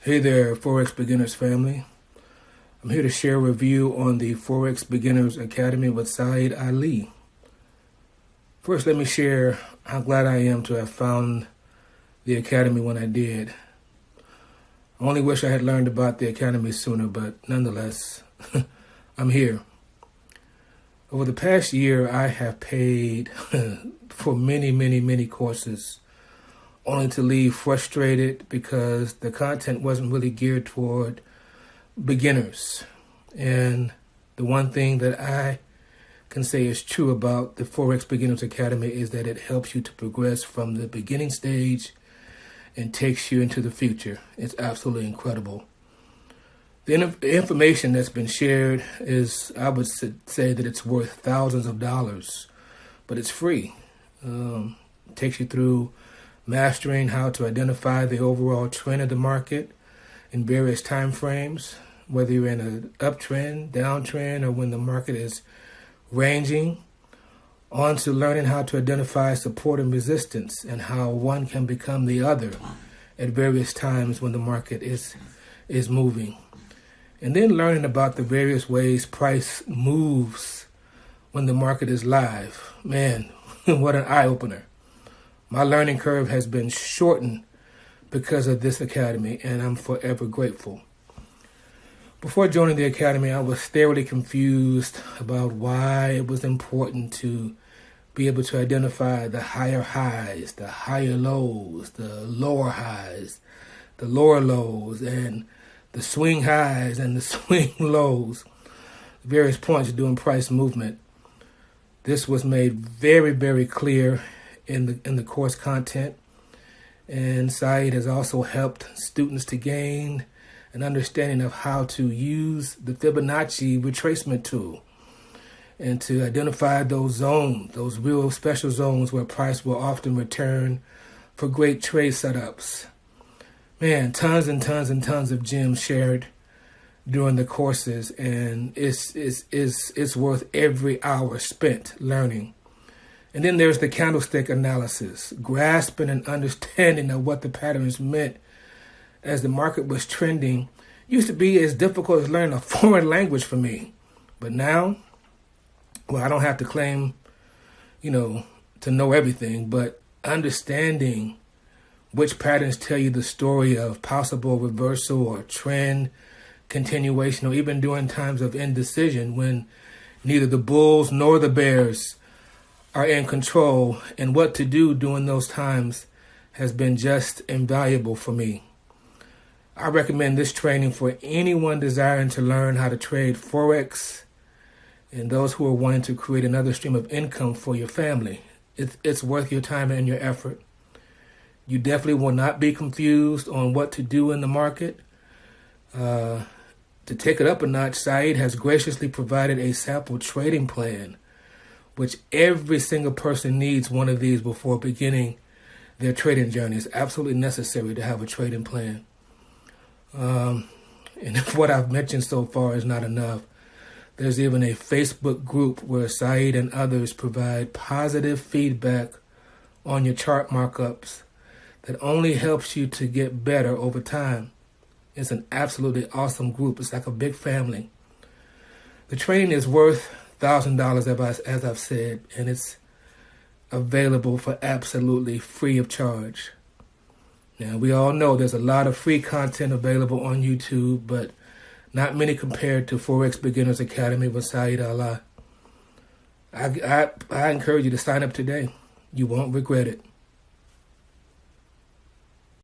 Hey there, Forex Beginners family. I'm here to share a review on the Forex Beginners Academy with Saeed Ali. First, let me share how glad I am to have found the Academy when I did. I only wish I had learned about the Academy sooner, but nonetheless, I'm here. Over the past year, I have paid for many courses, only to leave frustrated because the content wasn't really geared toward beginners. And the one thing that I can say is true about the Forex Beginners Academy is that it helps you to progress from the beginning stage and takes you into the future. It's absolutely incredible. The information that's been shared is, I would say that it's worth thousands of dollars, but it's free. It takes you through mastering how to identify the overall trend of the market in various time frames, whether you're in an uptrend, downtrend, or when the market is ranging, on to learning how to identify support and resistance and how one can become the other at various times when the market is moving. And then learning about the various ways price moves when the market is live. Man, what an eye-opener. My learning curve has been shortened because of this academy, and I'm forever grateful. Before joining the academy, I was thoroughly confused about why it was important to be able to identify the higher highs, the higher lows, the lower highs, the lower lows, and the swing highs and the swing lows, various points during price movement. This was made very clear in the course content, and Saeed has also helped students to gain an understanding of how to use the Fibonacci retracement tool and to identify those zones, those real special zones where price will often return for great trade setups. Man, tons of gems shared during the courses, and it's worth every hour spent learning. And then there's the candlestick analysis, grasping and understanding of what the patterns meant as the market was trending used to be as difficult as learning a foreign language for me. But now, well, I don't have to claim, to know everything, but understanding which patterns tell you the story of possible reversal or trend continuation, or even during times of indecision when neither the bulls nor the bears are in control, and what to do during those times has been just invaluable for me. I recommend this training for anyone desiring to learn how to trade Forex and those who are wanting to create another stream of income for your family. It's worth your time and your effort. You definitely will not be confused on what to do in the market. To take it up a notch, Saeed has graciously provided a sample trading plan, which every single person needs one of these before beginning their trading journey. It's absolutely necessary to have a trading plan. And if what I've mentioned so far is not enough, there's even a Facebook group where Saeed and others provide positive feedback on your chart markups that only helps you to get better over time. It's an absolutely awesome group. It's like a big family. The training is worth $1,000, as I've said, and it's available for absolutely free of charge. Now, we all know there's a lot of free content available on YouTube, but not many compared to Forex Beginners Academy with Saeed Ali. I encourage you to sign up today. You won't regret it.